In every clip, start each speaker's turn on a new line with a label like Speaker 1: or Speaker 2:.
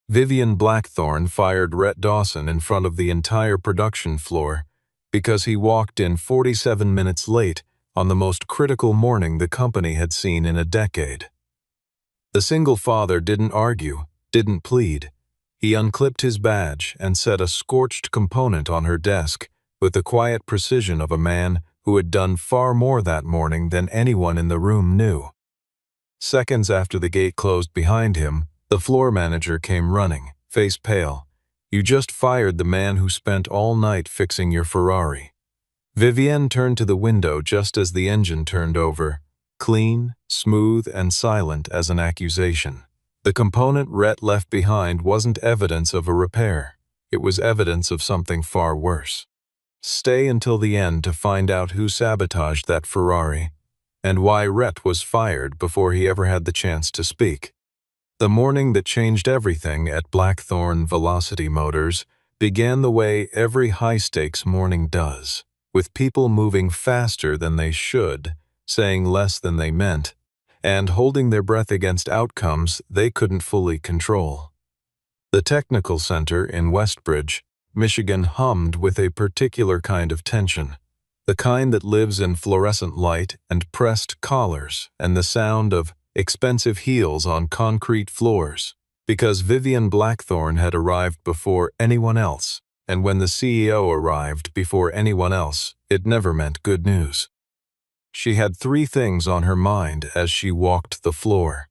Speaker 1: Vivian Blackthorne fired Rhett Dawson in front of the entire production floor because he walked in 47 minutes late on the most critical morning the company had seen in a decade. The single father didn't argue, didn't plead. He unclipped his badge and set a scorched component on her desk with the quiet precision of a man who had done far more that morning than anyone in the room knew. Seconds after the gate closed behind him, the floor manager came running, face pale. "You just fired the man who spent all night fixing your Ferrari." Vivienne turned to the window just as the engine turned over, clean, smooth, and silent as an accusation. The component Rhett left behind wasn't evidence of a repair. It was evidence of something far worse. Stay until the end to find out who sabotaged that Ferrari and why Rhett was fired before he ever had the chance to speak. The morning that changed everything at Blackthorne Velocity Motors began the way every high-stakes morning does, with people moving faster than they should, saying less than they meant, and holding their breath against outcomes they couldn't fully control. The Technical Center in Westbridge, Michigan hummed with a particular kind of tension, the kind that lives in fluorescent light and pressed collars and the sound of expensive heels on concrete floors, because Vivian Blackthorne had arrived before anyone else, and when the CEO arrived before anyone else, it never meant good news. She had three things on her mind as she walked the floor.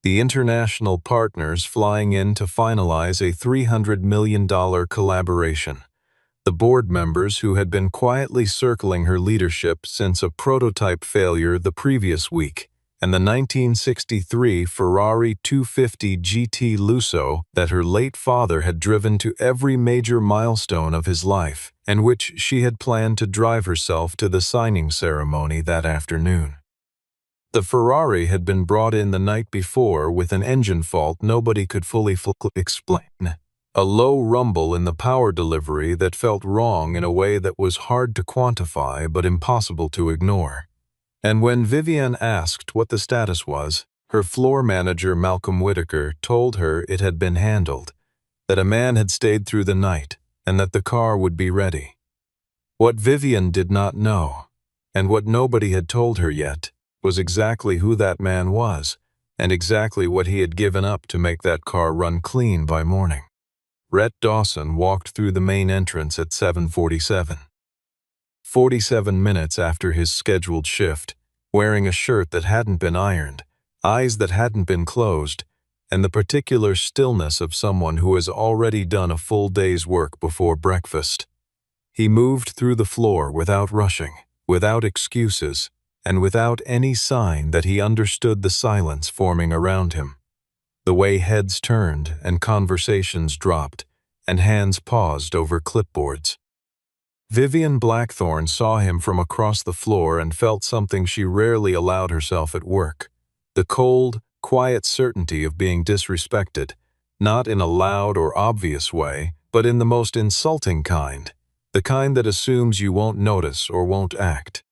Speaker 1: The international partners flying in to finalize a $300 million collaboration. The board members who had been quietly circling her leadership since a prototype failure the previous week, and the 1963 Ferrari 250 GT Lusso that her late father had driven to every major milestone of his life, and which she had planned to drive herself to the signing ceremony that afternoon. The Ferrari had been brought in the night before with an engine fault nobody could fully explain. A low rumble in the power delivery that felt wrong in a way that was hard to quantify but impossible to ignore. And when Vivienne asked what the status was, her floor manager Malcolm Whitaker told her it had been handled, that a man had stayed through the night, and that the car would be ready. What Vivienne did not know, and what nobody had told her yet, was exactly who that man was, and exactly what he had given up to make that car run clean by morning. Rhett Dawson walked through the main entrance at 7:47. 47 minutes after his scheduled shift, wearing a shirt that hadn't been ironed, eyes that hadn't been closed, and the particular stillness of someone who has already done a full day's work before breakfast. He moved through the floor without rushing, without excuses, and without any sign that he understood the silence forming around him. The way heads turned and conversations dropped, and hands paused over clipboards. Vivian Blackthorne saw him from across the floor and felt something she rarely allowed herself at work. The cold, quiet certainty of being disrespected, not in a loud or obvious way, but in the most insulting kind, the kind that assumes you won't notice or won't act.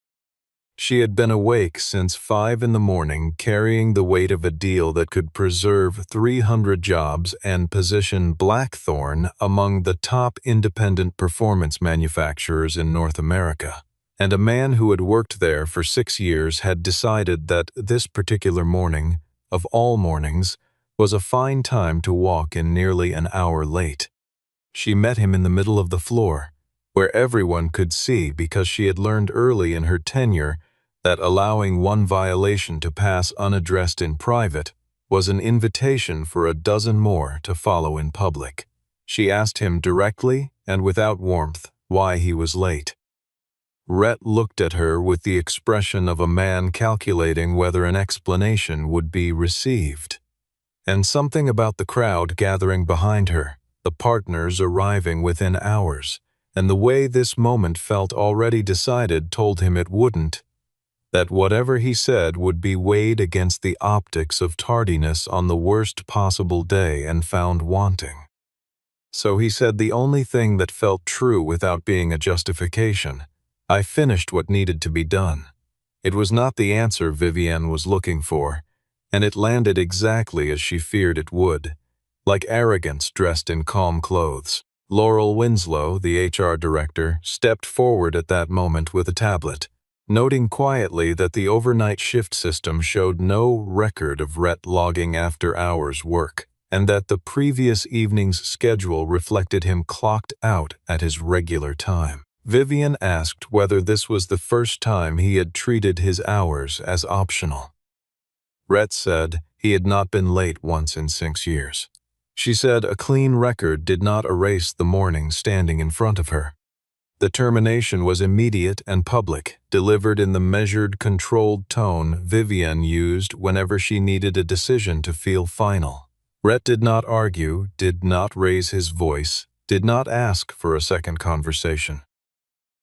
Speaker 1: She had been awake since 5 in the morning, carrying the weight of a deal that could preserve 300 jobs and position Blackthorne among the top independent performance manufacturers in North America. And a man who had worked there for 6 years had decided that this particular morning, of all mornings, was a fine time to walk in nearly an hour late. She met him in the middle of the floor, where everyone could see because she had learned early in her tenure that allowing one violation to pass unaddressed in private was an invitation for a dozen more to follow in public. She asked him directly and without warmth why he was late. Rhett looked at her with the expression of a man calculating whether an explanation would be received. And something about the crowd gathering behind her, the partners arriving within hours, and the way this moment felt already decided told him it wouldn't, that whatever he said would be weighed against the optics of tardiness on the worst possible day and found wanting. So he said the only thing that felt true without being a justification: "I finished what needed to be done." It was not the answer Vivienne was looking for, and it landed exactly as she feared it would. like arrogance dressed in calm clothes. Laurel Winslow, the HR director, stepped forward at that moment with a tablet, noting quietly that the overnight shift system showed no record of Rhett logging after-hours work, and that the previous evening's schedule reflected him clocked out at his regular time. Vivian asked whether this was the first time he had treated his hours as optional. Rhett said he had not been late once in 6 years. She said a clean record did not erase the morning standing in front of her. The termination was immediate and public, delivered in the measured, controlled tone Vivian used whenever she needed a decision to feel final. Rhett did not argue, did not raise his voice, did not ask for a second conversation.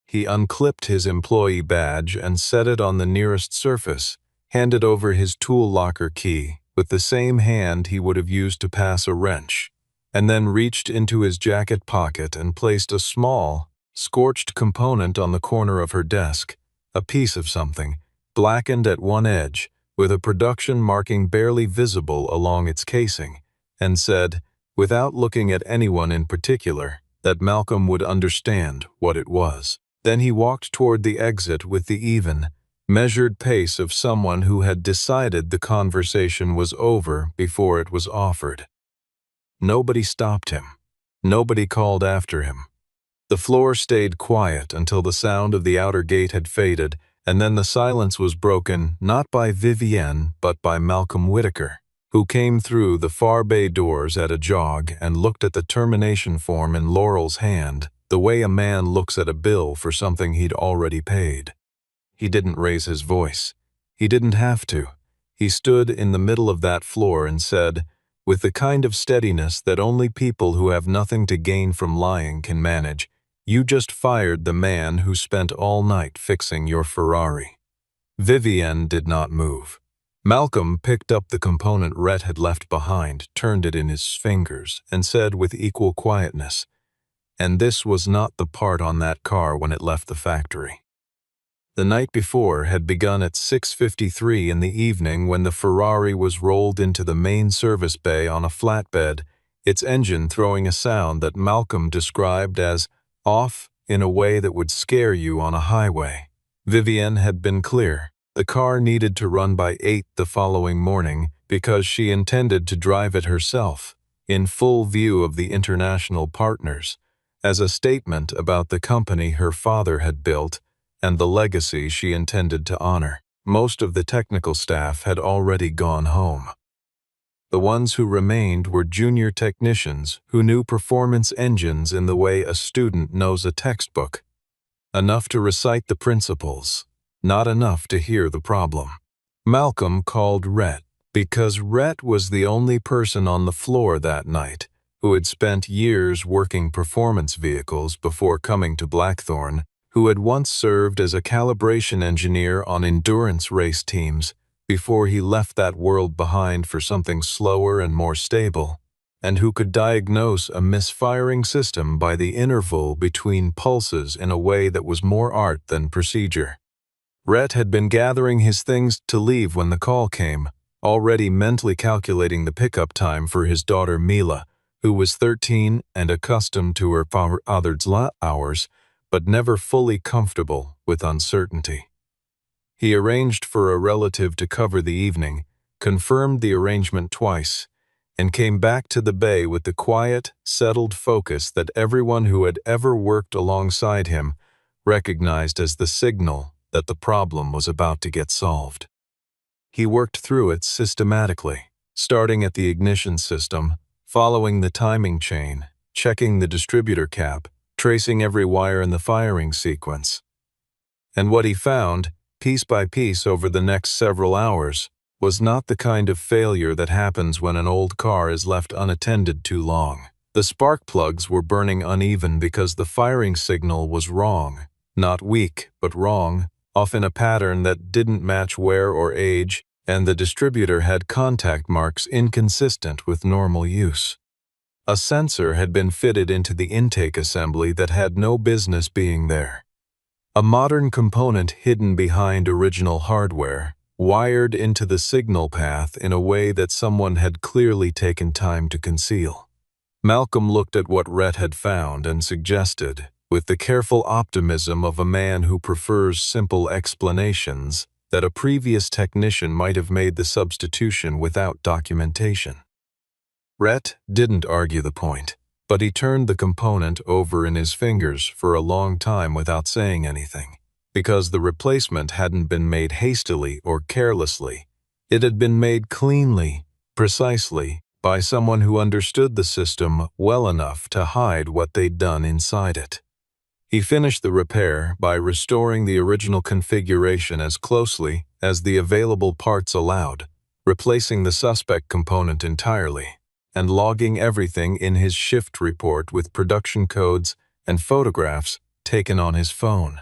Speaker 1: He unclipped his employee badge and set it on the nearest surface, handed over his tool locker key with the same hand he would have used to pass a wrench, and then reached into his jacket pocket and placed a small, scorched component on the corner of her desk, a piece of something, blackened at one edge, with a production marking barely visible along its casing, and said, without looking at anyone in particular, that Malcolm would understand what it was. Then he walked toward the exit with the even, measured pace of someone who had decided the conversation was over before it was offered. Nobody stopped him. Nobody called after him. The floor stayed quiet until the sound of the outer gate had faded, and then the silence was broken not by Vivienne but by Malcolm Whitaker, who came through the far bay doors at a jog and looked at the termination form in Laurel's hand the way a man looks at a bill for something he'd already paid. He didn't raise his voice. He didn't have to. He stood in the middle of that floor and said, with the kind of steadiness that only people who have nothing to gain from lying can manage, "You just fired the man who spent all night fixing your Ferrari." Vivienne did not move. Malcolm picked up the component Rhett had left behind, turned it in his fingers, and said with equal quietness, "And this was not the part on that car when it left the factory." The night before had begun at 6:53 in the evening when the Ferrari was rolled into the main service bay on a flatbed, its engine throwing a sound that Malcolm described as off in a way that would scare you on a highway. Vivienne had been clear. The car needed to run by 8 the following morning because she intended to drive it herself, in full view of the international partners, as a statement about the company her father had built and the legacy she intended to honor. Most of the technical staff had already gone home. The ones who remained were junior technicians who knew performance engines in the way a student knows a textbook. Enough to recite the principles, not enough to hear the problem. Malcolm called Rhett because Rhett was the only person on the floor that night who had spent years working performance vehicles before coming to Blackthorn, who had once served as a calibration engineer on endurance race teams before he left that world behind for something slower and more stable, and who could diagnose a misfiring system by the interval between pulses in a way that was more art than procedure. Rhett had been gathering his things to leave when the call came, already mentally calculating the pickup time for his daughter Mila, who was 13 and accustomed to her father's hours, but never fully comfortable with uncertainty. He arranged for a relative to cover the evening, confirmed the arrangement twice, and came back to the bay with the quiet, settled focus that everyone who had ever worked alongside him recognized as the signal that the problem was about to get solved. He worked through it systematically, starting at the ignition system, following the timing chain, checking the distributor cap, tracing every wire in the firing sequence. And what he found, piece by piece over the next several hours, was not the kind of failure that happens when an old car is left unattended too long. The spark plugs were burning uneven because the firing signal was wrong, not weak, but wrong, often a pattern that didn't match wear or age, and the distributor had contact marks inconsistent with normal use. A sensor had been fitted into the intake assembly that had no business being there. A modern component hidden behind original hardware, wired into the signal path in a way that someone had clearly taken time to conceal. Malcolm looked at what Rhett had found and suggested, with the careful optimism of a man who prefers simple explanations, that a previous technician might have made the substitution without documentation. Rhett didn't argue the point, but he turned the component over in his fingers for a long time without saying anything. Because the replacement hadn't been made hastily or carelessly. It had been made cleanly, precisely, by someone who understood the system well enough to hide what they'd done inside it. He finished the repair by restoring the original configuration as closely as the available parts allowed, replacing the suspect component entirely, and logging everything in his shift report with production codes and photographs taken on his phone.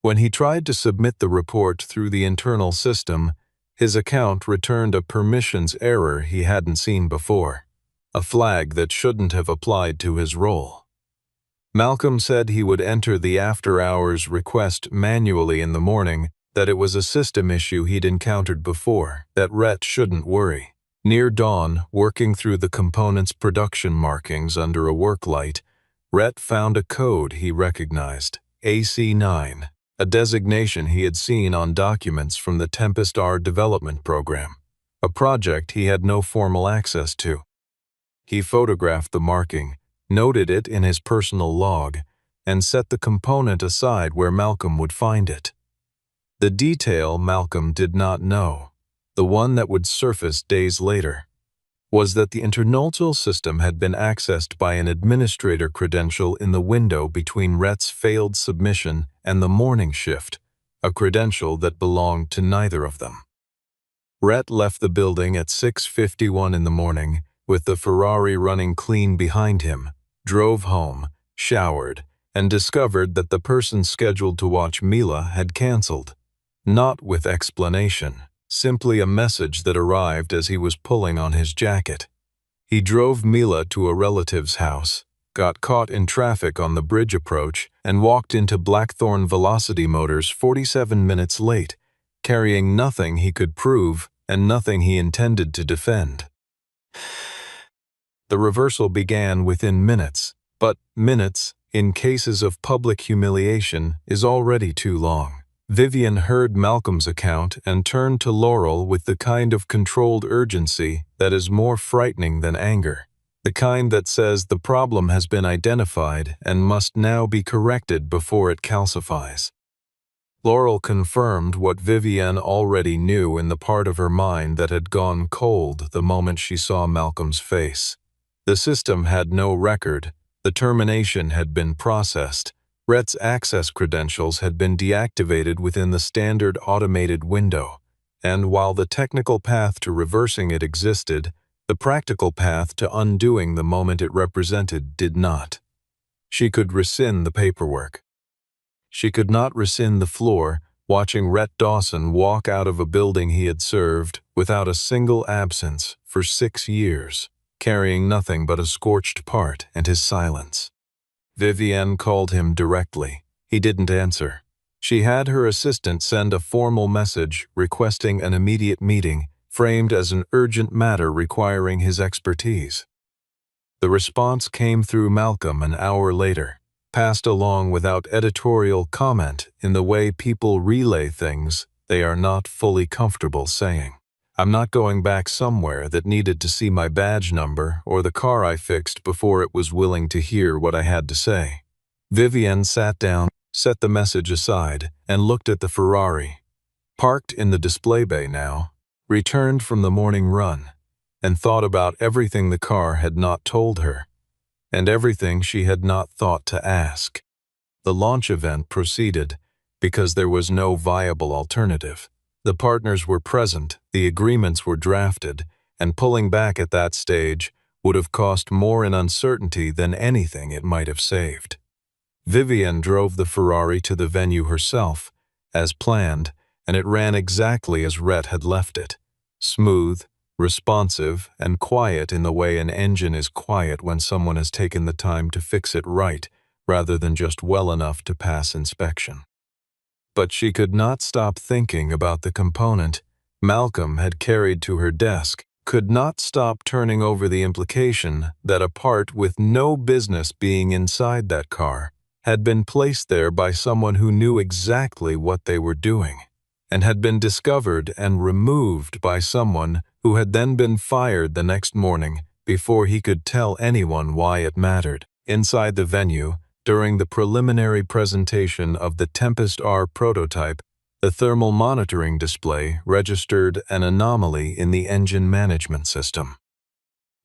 Speaker 1: When he tried to submit the report through the internal system, his account returned a permissions error he hadn't seen before, a flag that shouldn't have applied to his role. Malcolm said he would enter the after-hours request manually in the morning, that it was a system issue he'd encountered before, that Rhett shouldn't worry. Near dawn, working through the component's production markings under a work light, Rhett found a code he recognized, AC9. A designation he had seen on documents from the Tempest R development program, a project he had no formal access to. He photographed the marking, noted it in his personal log, and set the component aside where Malcolm would find it. The detail Malcolm did not know, the one that would surface days later, was that the internal system had been accessed by an administrator credential in the window between Rhett's failed submission and the morning shift, a credential that belonged to neither of them. Rhett left the building at 6:51 in the morning, with the Ferrari running clean behind him, drove home, showered, and discovered that the person scheduled to watch Mila had canceled. Not with explanation. Simply a message that arrived as he was pulling on his jacket. He drove Mila to a relative's house, got caught in traffic on the bridge approach, and walked into Blackthorn Velocity Motors 47 minutes late, carrying nothing he could prove and nothing he intended to defend. The reversal began within minutes, but minutes, in cases of public humiliation, is already too long. Vivian heard Malcolm's account and turned to Laurel with the kind of controlled urgency that is more frightening than anger, the kind that says the problem has been identified and must now be corrected before it calcifies. Laurel confirmed what Vivian already knew in the part of her mind that had gone cold the moment she saw Malcolm's face. The system had no record, the termination had been processed, Rhett's access credentials had been deactivated within the standard automated window, and while the technical path to reversing it existed, the practical path to undoing the moment it represented did not. She could rescind the paperwork. She could not rescind the floor, watching Rhett Dawson walk out of a building he had served without a single absence for 6 years, carrying nothing but a scorched part and his silence. Vivienne called him directly. He didn't answer. She had her assistant send a formal message requesting an immediate meeting, framed as an urgent matter requiring his expertise. The response came through Malcolm an hour later, passed along without editorial comment in the way people relay things they are not fully comfortable saying. I'm not going back somewhere that needed to see my badge number or the car I fixed before it was willing to hear what I had to say. Vivienne sat down, set the message aside, and looked at the Ferrari. Parked in the display bay now, returned from the morning run, and thought about everything the car had not told her, and everything she had not thought to ask. The launch event proceeded because there was no viable alternative. The partners were present, the agreements were drafted, and pulling back at that stage would have cost more in uncertainty than anything it might have saved. Vivienne drove the Ferrari to the venue herself, as planned, and it ran exactly as Rhett had left it. Smooth, responsive, and quiet in the way an engine is quiet when someone has taken the time to fix it right, rather than just well enough to pass inspection. But she could not stop thinking about the component Malcolm had carried to her desk, could not stop turning over the implication that a part with no business being inside that car had been placed there by someone who knew exactly what they were doing, and had been discovered and removed by someone who had then been fired the next morning before he could tell anyone why it mattered. Inside the venue, during the preliminary presentation of the Tempest R prototype, the thermal monitoring display registered an anomaly in the engine management system.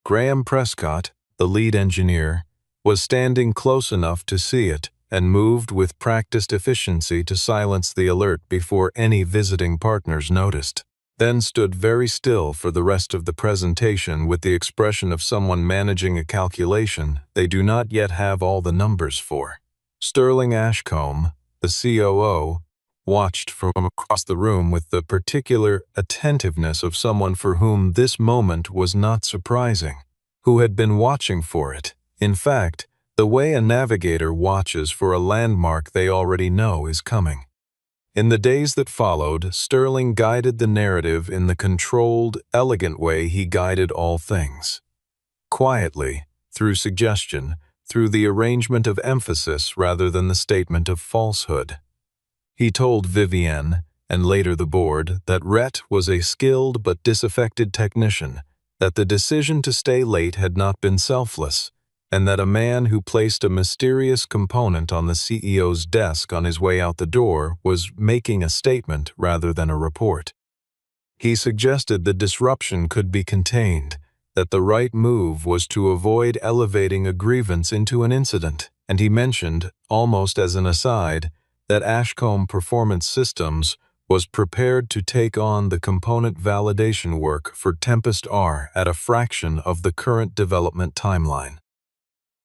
Speaker 1: Graham Prescott, the lead engineer, was standing close enough to see it and moved with practiced efficiency to silence the alert before any visiting partners noticed, then stood very still for the rest of the presentation with the expression of someone managing a calculation they do not yet have all the numbers for. Sterling Ashcombe, the COO, watched from across the room with the particular attentiveness of someone for whom this moment was not surprising, who had been watching for it. In fact, the way a navigator watches for a landmark they already know is coming. In the days that followed, Sterling guided the narrative in the controlled, elegant way he guided all things. Quietly, through suggestion, through the arrangement of emphasis rather than the statement of falsehood. He told Vivienne, and later the board, that Rhett was a skilled but disaffected technician, that the decision to stay late had not been selfless, and that a man who placed a mysterious component on the CEO's desk on his way out the door was making a statement rather than a report. He suggested the disruption could be contained, that the right move was to avoid elevating a grievance into an incident, and he mentioned, almost as an aside, that Ashcombe Performance Systems was prepared to take on the component validation work for Tempest R at a fraction of the current development timeline.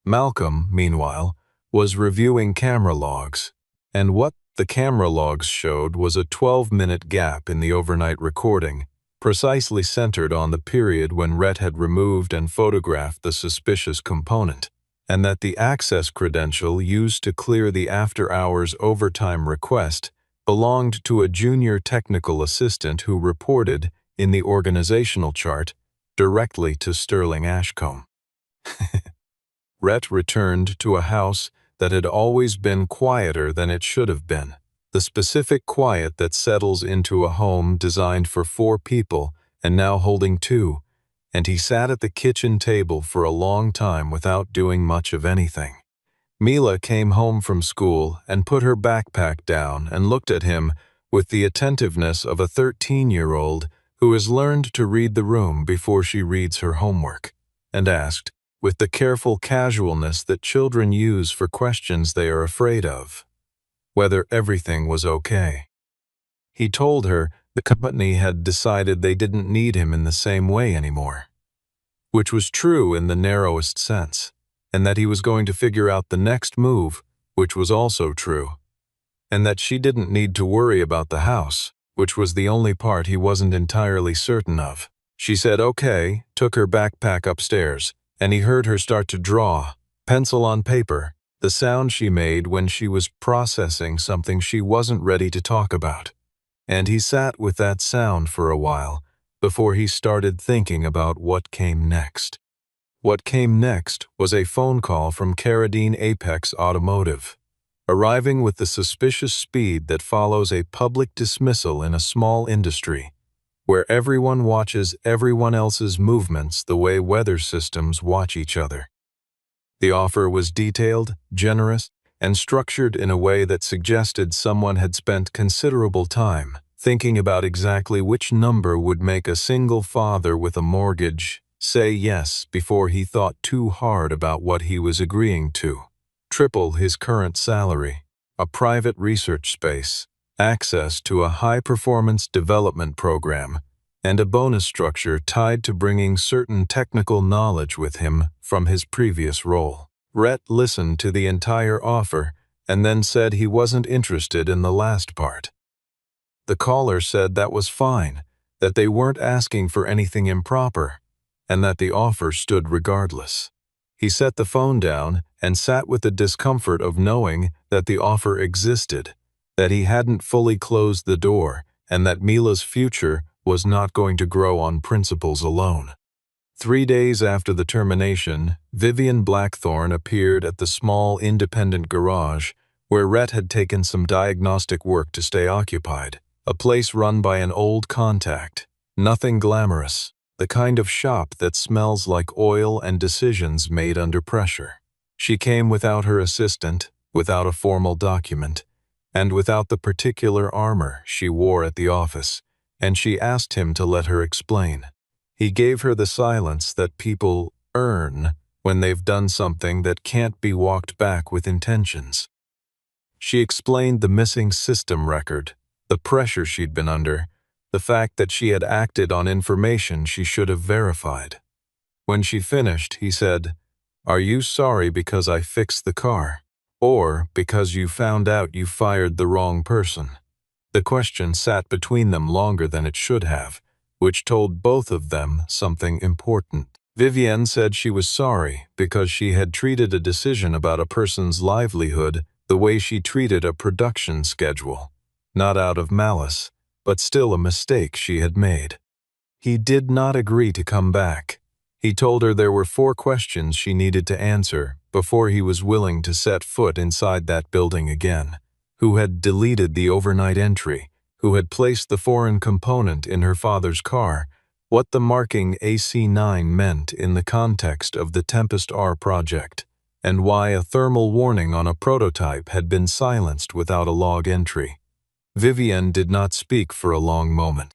Speaker 1: Malcolm, meanwhile, was reviewing camera logs, and what the camera logs showed was a 12-minute gap in the overnight recording, precisely centered on the period when Rhett had removed and photographed the suspicious component, and that the access credential used to clear the after-hours overtime request belonged to a junior technical assistant who reported, in the organizational chart, directly to Sterling Ashcombe. Rhett returned to a house that had always been quieter than it should have been, the specific quiet that settles into a home designed for 4 people and now holding 2, and he sat at the kitchen table for a long time without doing much of anything. Mila came home from school and put her backpack down and looked at him with the attentiveness of a 13-year-old who has learned to read the room before she reads her homework, and asked, with the careful casualness that children use for questions they are afraid of, whether everything was okay. He told her the company had decided they didn't need him in the same way anymore, which was true in the narrowest sense, and that he was going to figure out the next move, which was also true, and that she didn't need to worry about the house, which was the only part he wasn't entirely certain of. She said okay, took her backpack upstairs, and he heard her start to draw, pencil on paper, the sound she made when she was processing something she wasn't ready to talk about. And he sat with that sound for a while before he started thinking about what came next. What came next was a phone call from Carradine Apex Automotive, arriving with the suspicious speed that follows a public dismissal in a small industry, where everyone watches everyone else's movements the way weather systems watch each other. The offer was detailed, generous, and structured in a way that suggested someone had spent considerable time thinking about exactly which number would make a single father with a mortgage say yes before he thought too hard about what he was agreeing to. Triple his current salary, a private research space, access to a high-performance development program, and a bonus structure tied to bringing certain technical knowledge with him from his previous role. Rhett listened to the entire offer and then said he wasn't interested in the last part. The caller said that was fine, that they weren't asking for anything improper, and that the offer stood regardless. He set the phone down and sat with the discomfort of knowing that the offer existed, that he hadn't fully closed the door, and that Mila's future was not going to grow on principles alone. 3 days after the termination, Vivian Blackthorne appeared at the small independent garage where Rhett had taken some diagnostic work to stay occupied, a place run by an old contact. Nothing glamorous, the kind of shop that smells like oil and decisions made under pressure. She came without her assistant, without a formal document, and without the particular armor she wore at the office, and she asked him to let her explain. He gave her the silence that people earn when they've done something that can't be walked back with intentions. She explained the missing system record, the pressure she'd been under, the fact that she had acted on information she should have verified. When she finished, he said, "Are you sorry because I fixed the car? Or because you found out you fired the wrong person?" The question sat between them longer than it should have, which told both of them something important. Vivienne said she was sorry because she had treated a decision about a person's livelihood the way she treated a production schedule, not out of malice, but still a mistake she had made. He did not agree to come back. He told her there were 4 questions she needed to answer before he was willing to set foot inside that building again. Who had deleted the overnight entry? Who had placed the foreign component in her father's car? What the marking AC9 meant in the context of the Tempest R project? And why a thermal warning on a prototype had been silenced without a log entry. Vivienne did not speak for a long moment.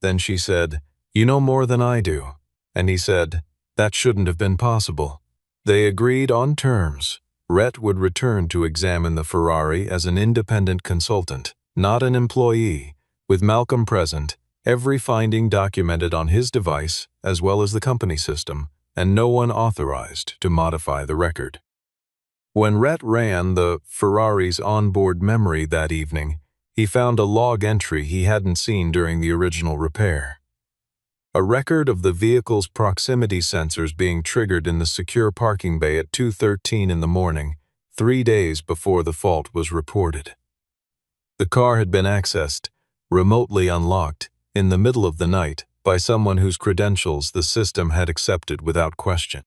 Speaker 1: Then she said, "You know more than I do." And he said, "That shouldn't have been possible." They agreed on terms. Rhett would return to examine the Ferrari as an independent consultant, not an employee, with Malcolm present, every finding documented on his device as well as the company system, and no one authorized to modify the record. When Rhett ran the Ferrari's onboard memory that evening, he found a log entry he hadn't seen during the original repair. A record of the vehicle's proximity sensors being triggered in the secure parking bay at 2:13 in the morning, 3 days before the fault was reported. The car had been accessed, remotely unlocked, in the middle of the night by someone whose credentials the system had accepted without question.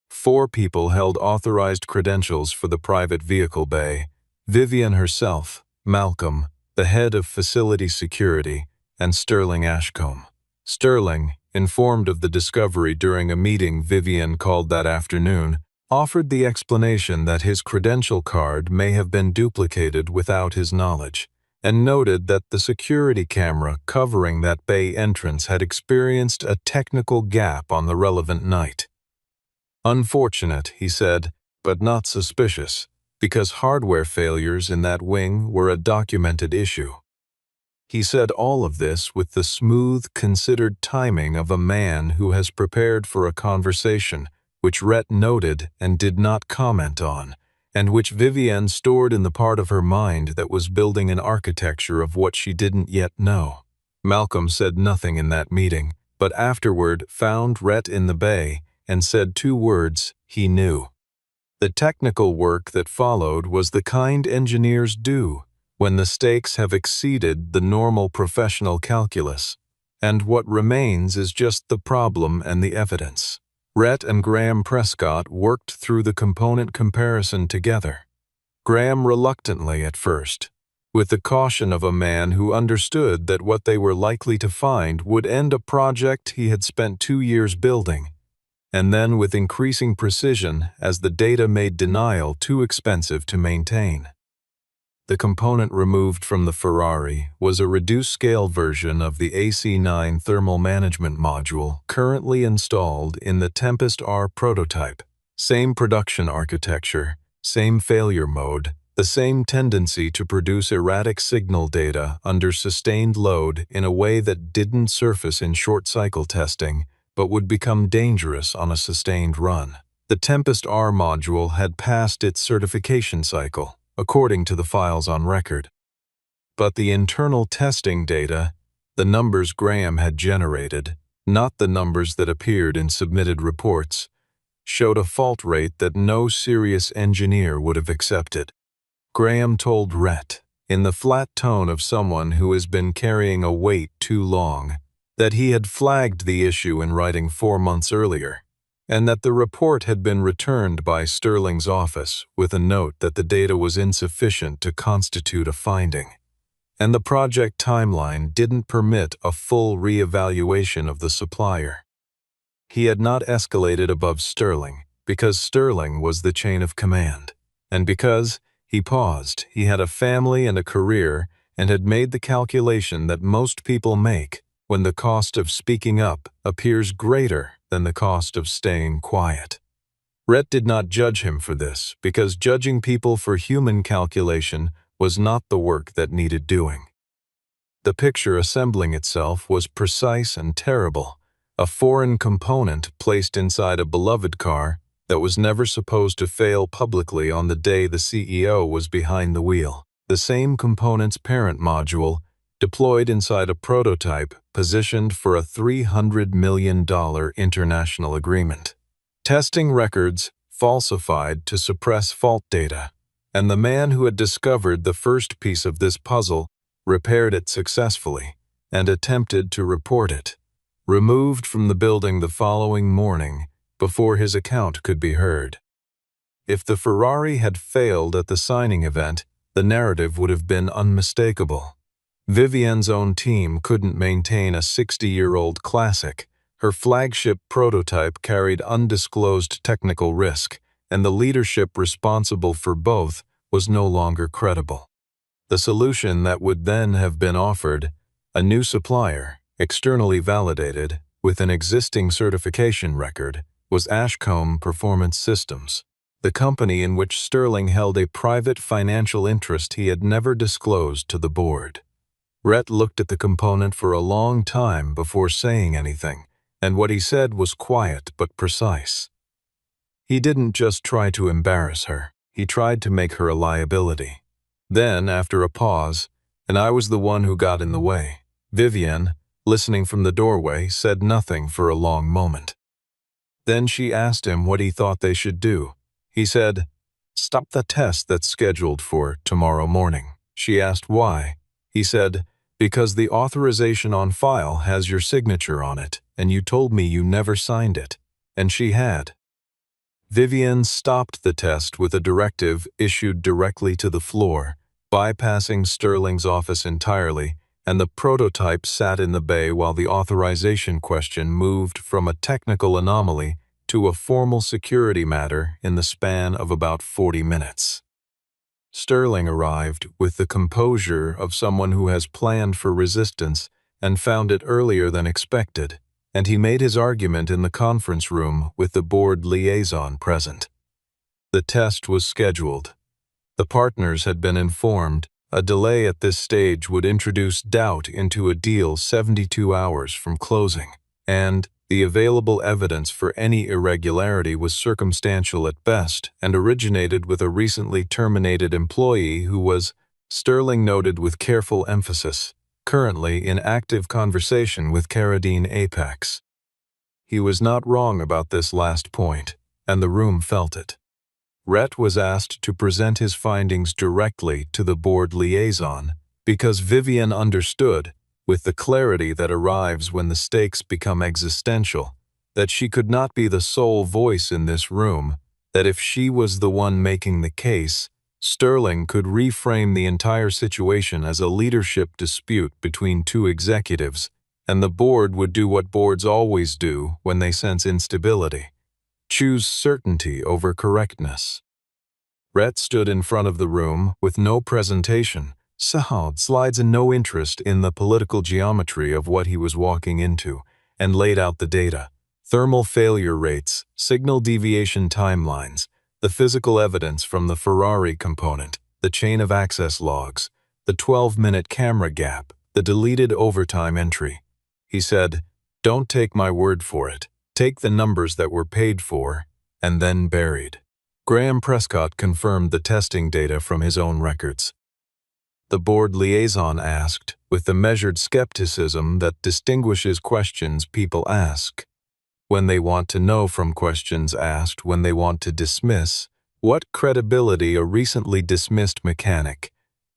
Speaker 1: 4 people held authorized credentials for the private vehicle bay: Vivian herself, Malcolm, the head of facility security, and Sterling Ashcombe. Sterling, informed of the discovery during a meeting Vivian called that afternoon, offered the explanation that his credential card may have been duplicated without his knowledge, and noted that the security camera covering that bay entrance had experienced a technical gap on the relevant night. Unfortunate, he said, but not suspicious, because hardware failures in that wing were a documented issue. He said all of this with the smooth, considered timing of a man who has prepared for a conversation which Rhett noted and did not comment on, and which Vivienne stored in the part of her mind that was building an architecture of what she didn't yet know. Malcolm said nothing in that meeting, but afterward found Rhett in the bay and said 2 words he knew. The technical work that followed was the kind engineers do when the stakes have exceeded the normal professional calculus, and what remains is just the problem and the evidence. Rhett and Graham Prescott worked through the component comparison together. Graham reluctantly at first, with the caution of a man who understood that what they were likely to find would end a project he had spent 2 years building, and then with increasing precision as the data made denial too expensive to maintain. The component removed from the Ferrari was a reduced-scale version of the AC9 thermal management module currently installed in the Tempest R prototype. Same production architecture, same failure mode, the same tendency to produce erratic signal data under sustained load in a way that didn't surface in short-cycle testing, but would become dangerous on a sustained run. The Tempest R module had passed its certification cycle, according to the files on record. But the internal testing data, the numbers Graham had generated, not the numbers that appeared in submitted reports, showed a fault rate that no serious engineer would have accepted. Graham told Rhett, in the flat tone of someone who has been carrying a weight too long, that he had flagged the issue in writing 4 months earlier, and that the report had been returned by Sterling's office with a note that the data was insufficient to constitute a finding, and the project timeline didn't permit a full re-evaluation of the supplier. He had not escalated above Sterling because Sterling was the chain of command, and because, he paused, he had a family and a career and had made the calculation that most people make when the cost of speaking up appears greater than the cost of staying quiet. Rhett did not judge him for this, because judging people for human calculation was not the work that needed doing. The picture assembling itself was precise and terrible, a foreign component placed inside a beloved car that was never supposed to fail publicly on the day the CEO was behind the wheel. The same component's parent module deployed inside a prototype positioned for a $300 million international agreement. Testing records falsified to suppress fault data, and the man who had discovered the first piece of this puzzle repaired it successfully and attempted to report it, removed from the building the following morning before his account could be heard. If the Ferrari had failed at the signing event, the narrative would have been unmistakable. Vivienne's own team couldn't maintain a 60-year-old classic. Her flagship prototype carried undisclosed technical risk, and the leadership responsible for both was no longer credible. The solution that would then have been offered, a new supplier, externally validated, with an existing certification record, was Ashcombe Performance Systems, the company in which Sterling held a private financial interest he had never disclosed to the board. Rhett looked at the component for a long time before saying anything, and what he said was quiet but precise. He didn't just try to embarrass her, he tried to make her a liability. Then, after a pause, and I was the one who got in the way, Vivienne, listening from the doorway, said nothing for a long moment. Then she asked him what he thought they should do. He said, "Stop the test that's scheduled for tomorrow morning." She asked why. He said, "Because the authorization on file has your signature on it, and you told me you never signed it." And she had. Vivienne stopped the test with a directive issued directly to the floor, bypassing Sterling's office entirely, and the prototype sat in the bay while the authorization question moved from a technical anomaly to a formal security matter in the span of about 40 minutes. Sterling arrived with the composure of someone who has planned for resistance and found it earlier than expected, and he made his argument in the conference room with the board liaison present. The test was scheduled. The partners had been informed a delay at this stage would introduce doubt into a deal 72 hours from closing, and the available evidence for any irregularity was circumstantial at best and originated with a recently terminated employee who was, Sterling noted with careful emphasis, currently in active conversation with Carradine Apex. He was not wrong about this last point, and the room felt it. Rhett was asked to present his findings directly to the board liaison because Vivienne understood, with the clarity that arrives when the stakes become existential, that she could not be the sole voice in this room, that if she was the one making the case, Sterling could reframe the entire situation as a leadership dispute between two executives, and the board would do what boards always do when they sense instability: choose certainty over correctness. Rhett stood in front of the room with no presentation, slides and no interest in the political geometry of what he was walking into, and laid out the data: thermal failure rates, signal deviation timelines, the physical evidence from the Ferrari component, the chain of access logs, the 12-minute camera gap, the deleted overtime entry. He said, "Don't take my word for it. Take the numbers that were paid for and then buried." Graham Prescott confirmed the testing data from his own records. The board liaison asked, with the measured skepticism that distinguishes questions people ask when they want to know from questions asked when they want to dismiss, what credibility a recently dismissed mechanic,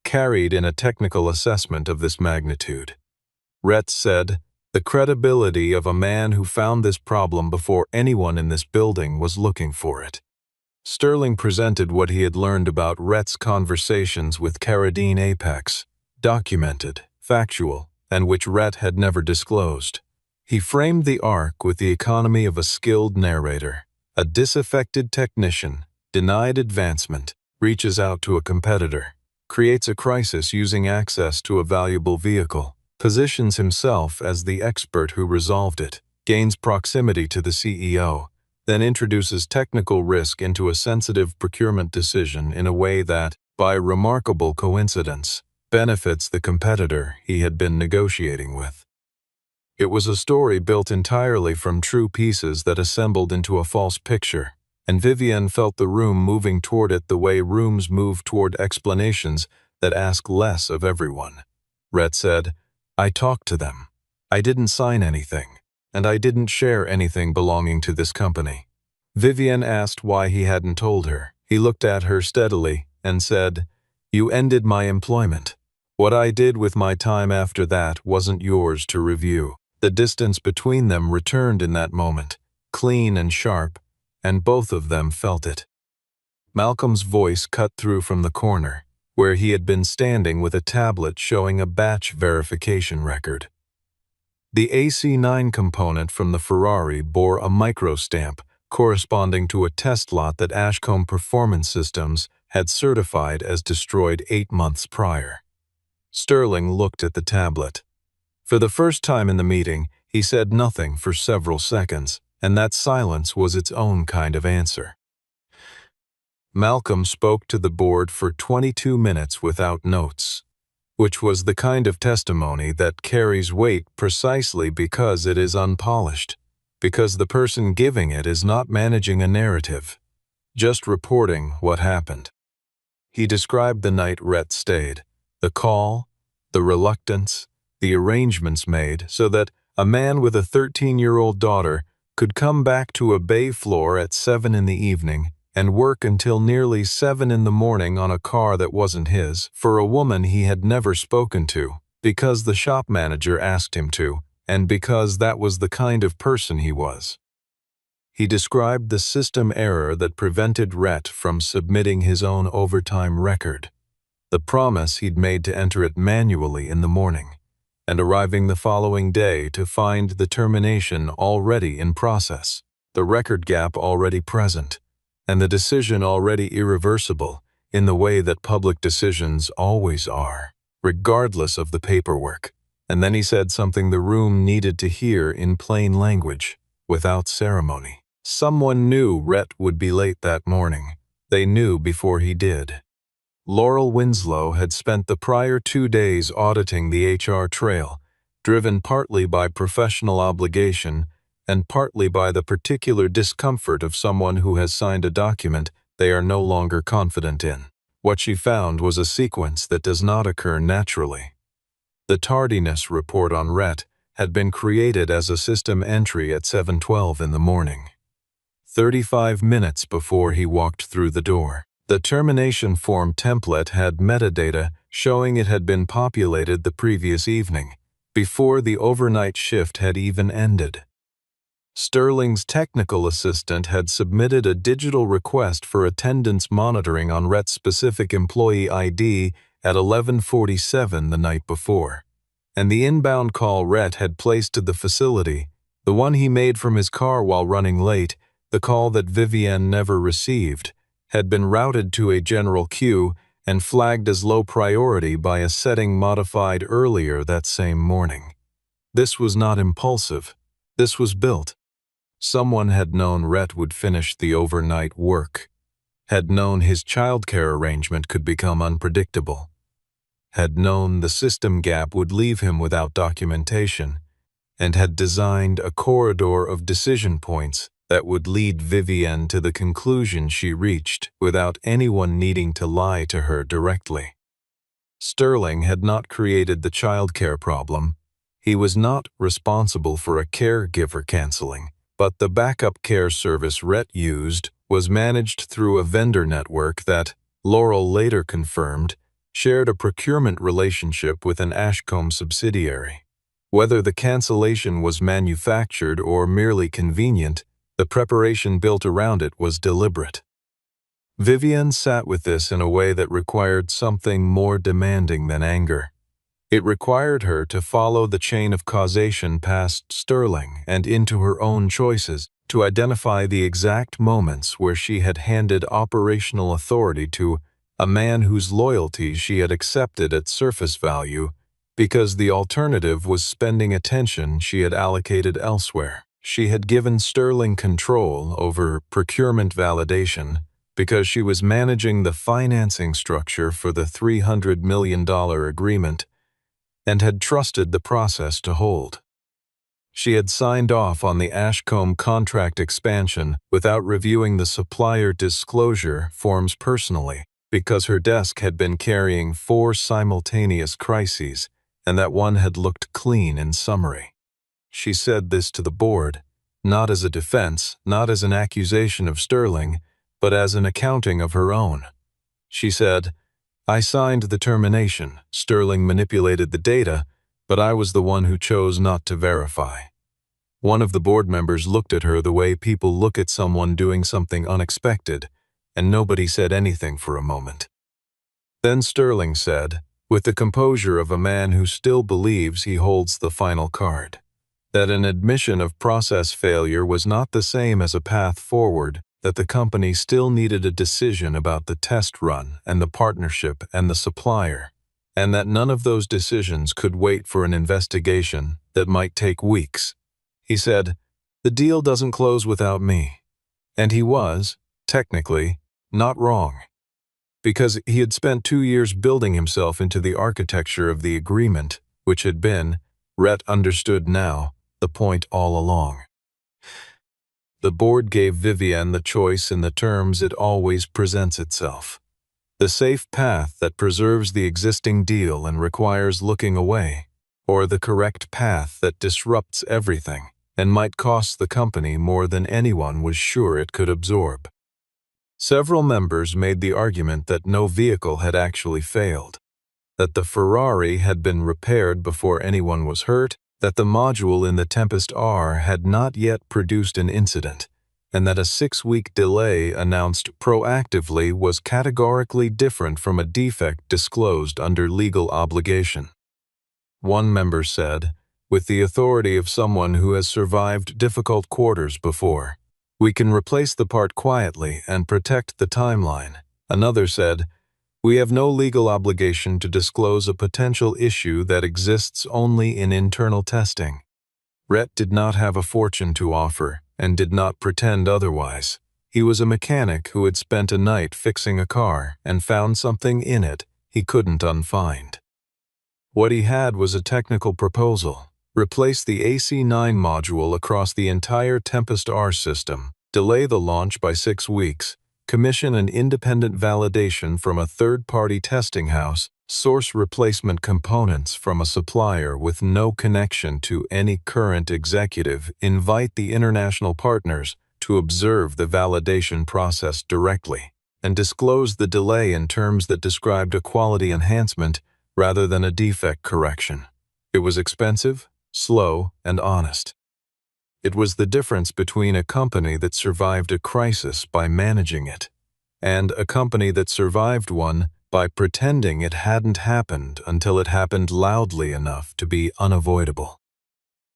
Speaker 1: carried in a technical assessment of this magnitude. Rhett said, "The credibility of a man who found this problem before anyone in this building was looking for it." Sterling presented what he had learned about Rhett's conversations with Carradine Apex, documented, factual, and which Rhett had never disclosed. He framed the arc with the economy of a skilled narrator. A disaffected technician, denied advancement, reaches out to a competitor, creates a crisis using access to a valuable vehicle, positions himself as the expert who resolved it, gains proximity to the CEO, then introduces technical risk into a sensitive procurement decision in a way that, by remarkable coincidence, benefits the competitor he had been negotiating with. It was a story built entirely from true pieces that assembled into a false picture, and Vivienne felt the room moving toward it the way rooms move toward explanations that ask less of everyone. Rhett said, "I talked to them. I didn't sign anything, and I didn't share anything belonging to this company." Vivienne asked why he hadn't told her. He looked at her steadily and said, "You ended my employment. What I did with my time after that wasn't yours to review." The distance between them returned in that moment, clean and sharp, and both of them felt it. Malcolm's voice cut through from the corner, where he had been standing with a tablet showing a batch verification record. The AC9 component from the Ferrari bore a microstamp corresponding to a test lot that Ashcombe Performance Systems had certified as destroyed 8 months prior. Sterling looked at the tablet. For the first time in the meeting, he said nothing for several seconds, and that silence was its own kind of answer. Malcolm spoke to the board for 22 minutes without notes, which was the kind of testimony that carries weight precisely because it is unpolished, because the person giving it is not managing a narrative, just reporting what happened. He described the night Rhett stayed, the call, the reluctance, the arrangements made so that a man with a 13-year-old daughter could come back to a bay floor at 7 in the evening and work until nearly 7 in the morning on a car that wasn't his for a woman he had never spoken to, because the shop manager asked him to, and because that was the kind of person he was. He described the system error that prevented Rhett from submitting his own overtime record, the promise he'd made to enter it manually in the morning, and arriving the following day to find the termination already in process, the record gap already present, and the decision already irreversible in the way that public decisions always are, regardless of the paperwork. And then he said something the room needed to hear in plain language, without ceremony. Someone knew Rhett would be late that morning. They knew before he did. Laurel Winslow had spent the prior 2 days auditing the HR trail, driven partly by professional obligation and partly by the particular discomfort of someone who has signed a document they are no longer confident in. What she found was a sequence that does not occur naturally. The tardiness report on Rhett had been created as a system entry at 7:12 in the morning, 35 minutes before he walked through the door. The termination form template had metadata showing it had been populated the previous evening, before the overnight shift had even ended. Sterling's technical assistant had submitted a digital request for attendance monitoring on Rhett's specific employee ID at 11:47 the night before, and the inbound call Rhett had placed to the facility, the one he made from his car while running late, the call that Vivienne never received, had been routed to a general queue and flagged as low priority by a setting modified earlier that same morning. This was not impulsive. This was built. Someone had known Rhett would finish the overnight work, had known his childcare arrangement could become unpredictable, had known the system gap would leave him without documentation, and had designed a corridor of decision points that would lead Vivienne to the conclusion she reached without anyone needing to lie to her directly. Sterling had not created the childcare problem. He was not responsible for a caregiver canceling, but the backup care service Rhett used was managed through a vendor network that, Laurel later confirmed, shared a procurement relationship with an Ashcombe subsidiary. Whether the cancellation was manufactured or merely convenient, the preparation built around it was deliberate. Vivian sat with this in a way that required something more demanding than anger. It required her to follow the chain of causation past Sterling and into her own choices, to identify the exact moments where she had handed operational authority to a man whose loyalty she had accepted at surface value because the alternative was spending attention she had allocated elsewhere. She had given Sterling control over procurement validation because she was managing the financing structure for the $300 million agreement and had trusted the process to hold. She had signed off on the Ashcombe contract expansion without reviewing the supplier disclosure forms personally, because her desk had been carrying 4 simultaneous crises, and that one had looked clean in summary. She said this to the board, not as a defense, not as an accusation of Sterling, but as an accounting of her own. She said, "I signed the termination. Sterling manipulated the data, but I was the one who chose not to verify." One of the board members looked at her the way people look at someone doing something unexpected, and nobody said anything for a moment. Then Sterling said, with the composure of a man who still believes he holds the final card, that an admission of process failure was not the same as a path forward, that the company still needed a decision about the test run and the partnership and the supplier, and that none of those decisions could wait for an investigation that might take weeks. He said, "The deal doesn't close without me." And he was, technically, not wrong. Because he had spent 2 years building himself into the architecture of the agreement, which had been, Rhett understood now, the point all along. The board gave Vivian the choice in the terms it always presents itself. The safe path that preserves the existing deal and requires looking away, or the correct path that disrupts everything and might cost the company more than anyone was sure it could absorb. Several members made the argument that no vehicle had actually failed, that the Ferrari had been repaired before anyone was hurt, that the module in the Tempest R had not yet produced an incident, and that a 6-week delay announced proactively was categorically different from a defect disclosed under legal obligation. One member said, with the authority of someone who has survived difficult quarters before, "We can replace the part quietly and protect the timeline." Another said, "We have no legal obligation to disclose a potential issue that exists only in internal testing." Rhett did not have a fortune to offer and did not pretend otherwise. He was a mechanic who had spent a night fixing a car and found something in it he couldn't unfind. What he had was a technical proposal: replace the AC9 module across the entire Tempest R system, delay the launch by 6 weeks, commission an independent validation from a third-party testing house, source replacement components from a supplier with no connection to any current executive, invite the international partners to observe the validation process directly, and disclose the delay in terms that described a quality enhancement rather than a defect correction. It was expensive, slow, and honest. It was the difference between a company that survived a crisis by managing it, and a company that survived one by pretending it hadn't happened until it happened loudly enough to be unavoidable.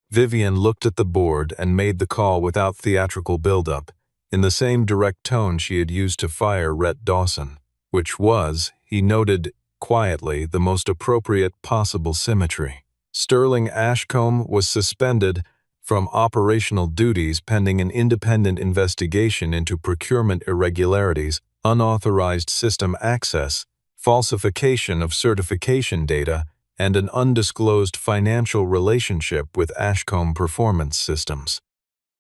Speaker 1: Vivian looked at the board and made the call without theatrical buildup, in the same direct tone she had used to fire Rhett Dawson, which was, he noted quietly, the most appropriate possible symmetry. Sterling Ashcombe was suspended from operational duties pending an independent investigation into procurement irregularities, unauthorized system access, falsification of certification data, and an undisclosed financial relationship with Ashcombe Performance Systems.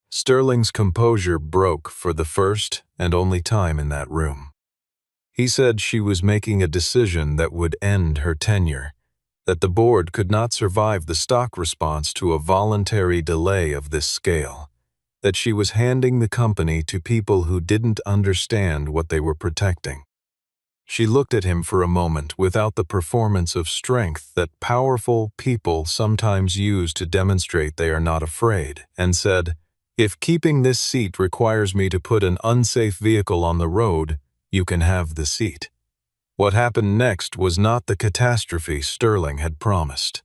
Speaker 1: Sterling's composure broke for the first and only time in that room. He said she was making a decision that would end her tenure, that the board could not survive the stock response to a voluntary delay of this scale, that she was handing the company to people who didn't understand what they were protecting. She looked at him for a moment without the performance of strength that powerful people sometimes use to demonstrate they are not afraid, and said, "If keeping this seat requires me to put an unsafe vehicle on the road, you can have the seat." What happened next was not the catastrophe Sterling had promised.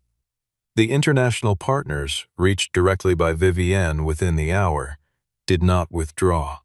Speaker 1: The international partners, reached directly by Vivienne within the hour, did not withdraw.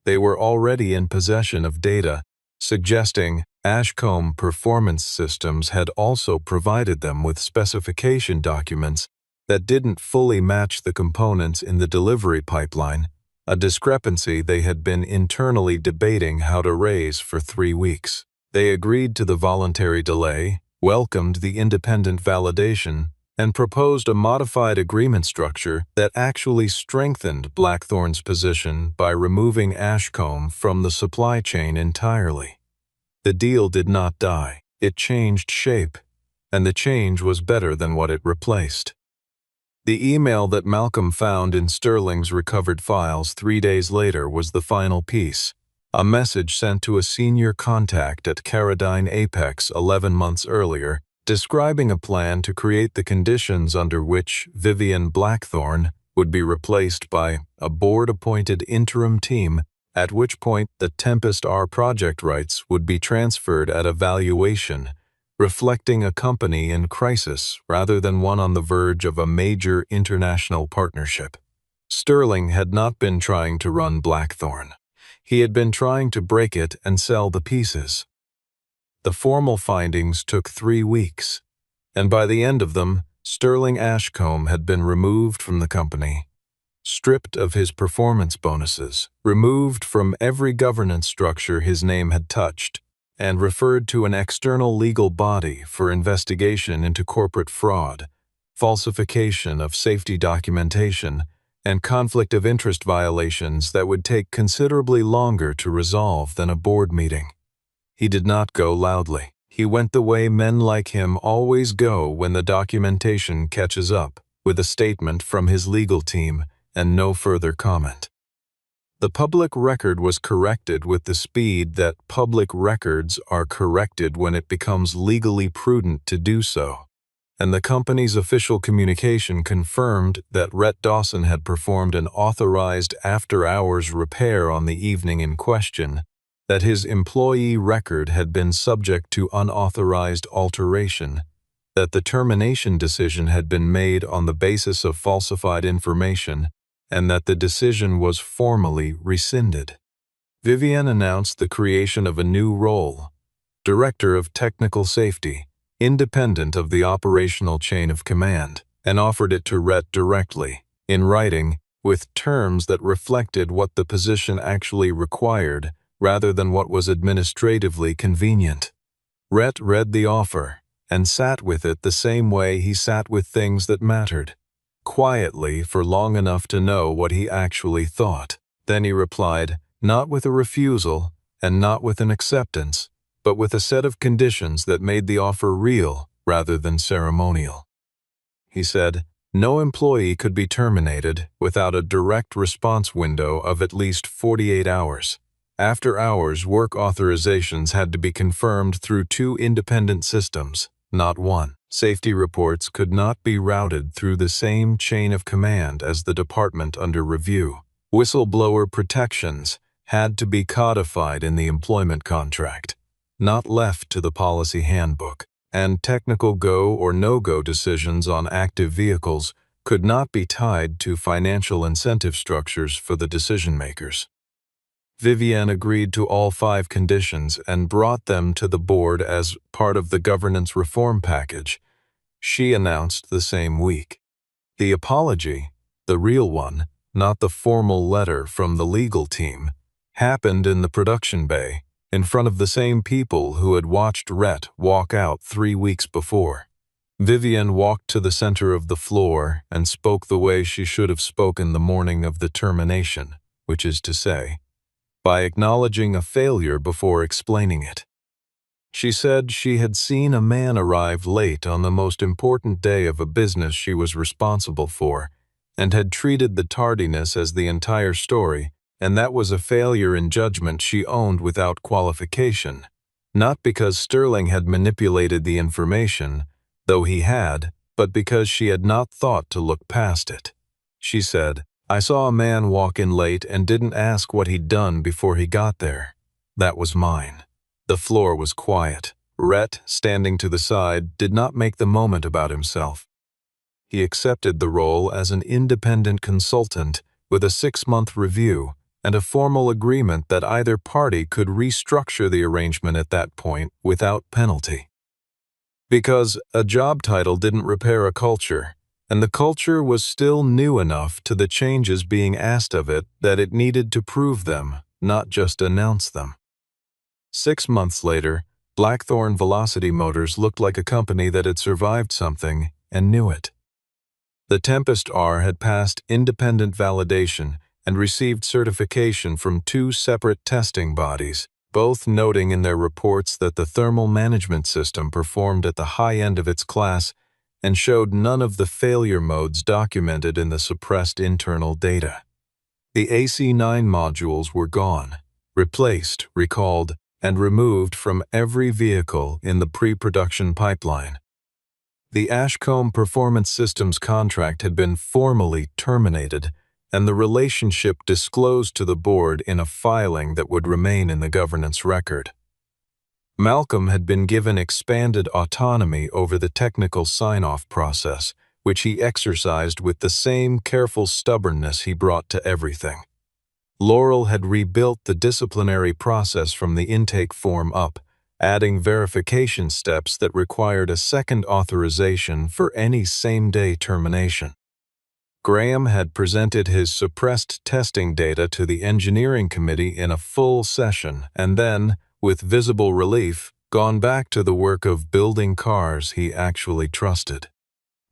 Speaker 1: They were already in possession of data suggesting Ashcombe Performance Systems had also provided them with specification documents that didn't fully match the components in the delivery pipeline, a discrepancy they had been internally debating how to raise for 3 weeks. They agreed to the voluntary delay, welcomed the independent validation, and proposed a modified agreement structure that actually strengthened Blackthorn's position by removing Ashcombe from the supply chain entirely. The deal did not die. It changed shape, and the change was better than what it replaced. The email that Malcolm found in Sterling's recovered files 3 days later was the final piece, a message sent to a senior contact at Caradine Apex 11 months earlier, describing a plan to create the conditions under which Vivienne Blackthorn would be replaced by a board-appointed interim team, at which point the Tempest R project rights would be transferred at a valuation, reflecting a company in crisis rather than one on the verge of a major international partnership. Sterling had not been trying to run Blackthorn. He had been trying to break it and sell the pieces. The formal findings took 3 weeks, and by the end of them, Sterling Ashcombe had been removed from the company, stripped of his performance bonuses, removed from every governance structure his name had touched, and referred to an external legal body for investigation into corporate fraud, falsification of safety documentation, and conflict of interest violations that would take considerably longer to resolve than a board meeting. He did not go loudly. He went the way men like him always go when the documentation catches up, with a statement from his legal team and no further comment. The public record was corrected with the speed that public records are corrected when it becomes legally prudent to do so, and the company's official communication confirmed that Rhett Dawson had performed an authorized after-hours repair on the evening in question, that his employee record had been subject to unauthorized alteration, that the termination decision had been made on the basis of falsified information, and that the decision was formally rescinded. Vivienne announced the creation of a new role, Director of Technical Safety, independent of the operational chain of command, and offered it to Rhett directly, in writing, with terms that reflected what the position actually required rather than what was administratively convenient. Rhett read the offer and sat with it the same way he sat with things that mattered, quietly for long enough to know what he actually thought. Then he replied, not with a refusal and not with an acceptance, but with a set of conditions that made the offer real rather than ceremonial. He said, no employee could be terminated without a direct response window of at least 48 hours. After-hours work authorizations had to be confirmed through 2 independent systems, not one. Safety reports could not be routed through the same chain of command as the department under review. Whistleblower protections had to be codified in the employment contract, not left to the policy handbook, and technical go or no-go decisions on active vehicles could not be tied to financial incentive structures for the decision-makers. Vivienne agreed to all 5 conditions and brought them to the board as part of the governance reform package she announced the same week. The apology, the real one, not the formal letter from the legal team, happened in the production bay, in front of the same people who had watched Rhett walk out 3 weeks before. Vivienne walked to the center of the floor and spoke the way she should have spoken the morning of the termination, which is to say, by acknowledging a failure before explaining it. She said she had seen a man arrive late on the most important day of a business she was responsible for, and had treated the tardiness as the entire story, and that was a failure in judgment she owned without qualification. Not because Sterling had manipulated the information, though he had, but because she had not thought to look past it. She said, "I saw a man walk in late and didn't ask what he'd done before he got there. That was mine." The floor was quiet. Rhett, standing to the side, did not make the moment about himself. He accepted the role as an independent consultant with a 6-month review and a formal agreement that either party could restructure the arrangement at that point without penalty. Because a job title didn't repair a culture, and the culture was still new enough to the changes being asked of it that it needed to prove them, not just announce them. 6 months later, Blackthorn Velocity Motors looked like a company that had survived something and knew it. The Tempest R had passed independent validation and received certification from 2 separate testing bodies, both noting in their reports that the thermal management system performed at the high end of its class and showed none of the failure modes documented in the suppressed internal data. The AC-9 modules were gone, replaced, recalled, and removed from every vehicle in the pre-production pipeline. The Ashcombe Performance Systems contract had been formally terminated, and the relationship disclosed to the board in a filing that would remain in the governance record. Malcolm had been given expanded autonomy over the technical sign-off process, which he exercised with the same careful stubbornness he brought to everything. Laurel had rebuilt the disciplinary process from the intake form up, adding verification steps that required a second authorization for any same-day termination. Graham had presented his suppressed testing data to the engineering committee in a full session and then, with visible relief, gone back to the work of building cars he actually trusted.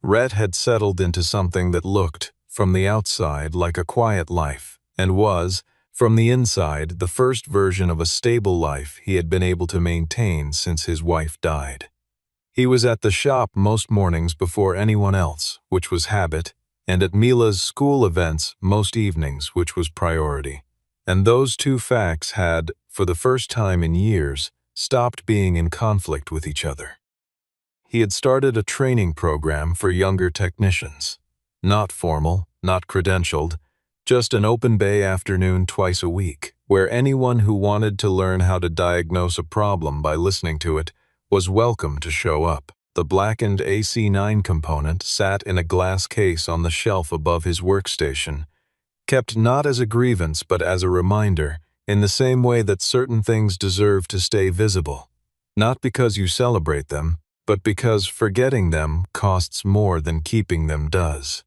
Speaker 1: Rhett had settled into something that looked, from the outside, like a quiet life, and was, from the inside, the first version of a stable life he had been able to maintain since his wife died. He was at the shop most mornings before anyone else, which was habit, and at Mila's school events most evenings, which was priority. And those 2 facts had, for the first time in years, stopped being in conflict with each other. He had started a training program for younger technicians. Not formal, not credentialed, just an open bay afternoon twice a week, where anyone who wanted to learn how to diagnose a problem by listening to it was welcome to show up. The blackened AC-9 component sat in a glass case on the shelf above his workstation, kept not as a grievance but as a reminder, in the same way that certain things deserve to stay visible, not because you celebrate them, but because forgetting them costs more than keeping them does.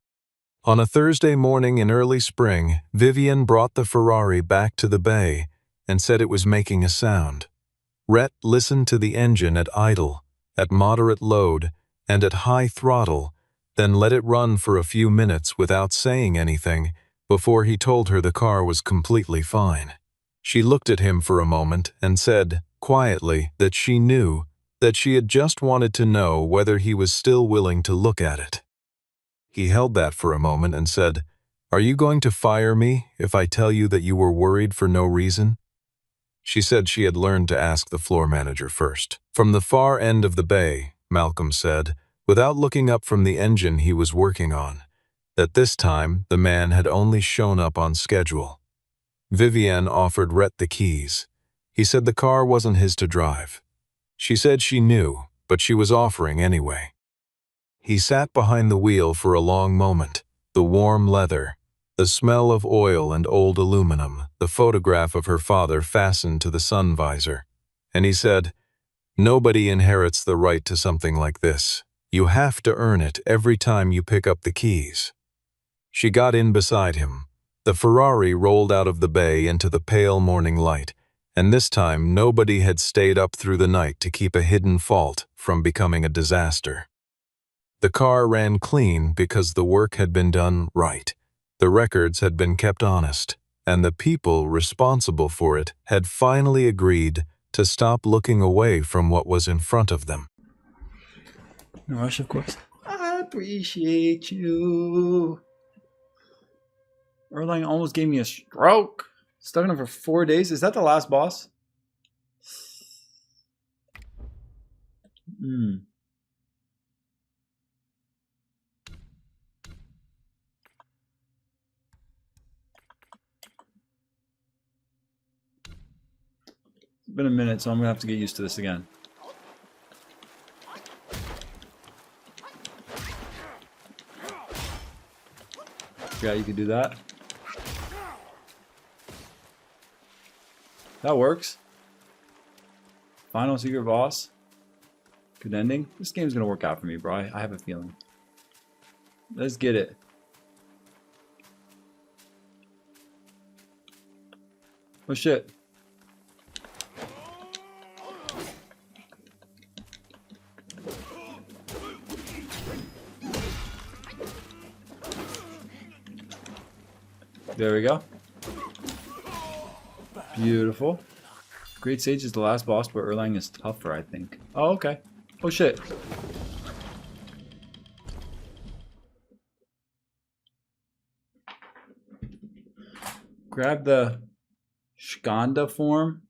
Speaker 1: On a Thursday morning in early spring, Vivian brought the Ferrari back to the bay and said it was making a sound. Rhett listened to the engine at idle, at moderate load, and at high throttle, then let it run for a few minutes without saying anything before he told her the car was completely fine. She looked at him for a moment and said, quietly, that she knew, that she had just wanted to know whether he was still willing to look at it. He held that for a moment and said, "Are you going to fire me if I tell you that you were worried for no reason?" She said she had learned to ask the floor manager first. From the far end of the bay, Malcolm said, without looking up from the engine he was working on, that this time the man had only shown up on schedule. Vivienne offered Rhett the keys. He said the car wasn't his to drive. She said she knew, but she was offering anyway. He sat behind the wheel for a long moment, the warm leather, the smell of oil and old aluminum, the photograph of her father fastened to the sun visor, and he said, "Nobody inherits the right to something like this. You have to earn it every time you pick up the keys." She got in beside him. The Ferrari rolled out of the bay into the pale morning light, and this time nobody had stayed up through the night to keep a hidden fault from becoming a disaster. The car ran clean because the work had been done right. The records had been kept honest, and the people responsible for it had finally agreed to stop looking away from what was in front of them.
Speaker 2: No rush, of course. I appreciate you. Erlang almost gave me a stroke. Stuck in it for 4 days. Is that the last boss? It's been a minute, so I'm gonna have to get used to this again. Yeah, you can do that. That works. Final secret boss. Good ending. This game's gonna work out for me, bro. I have a feeling. Let's get it. Oh shit. There we go. Beautiful. Great Sage is the last boss, but Erlang is tougher, I think. Oh, okay. Oh shit. Grab the Skanda form.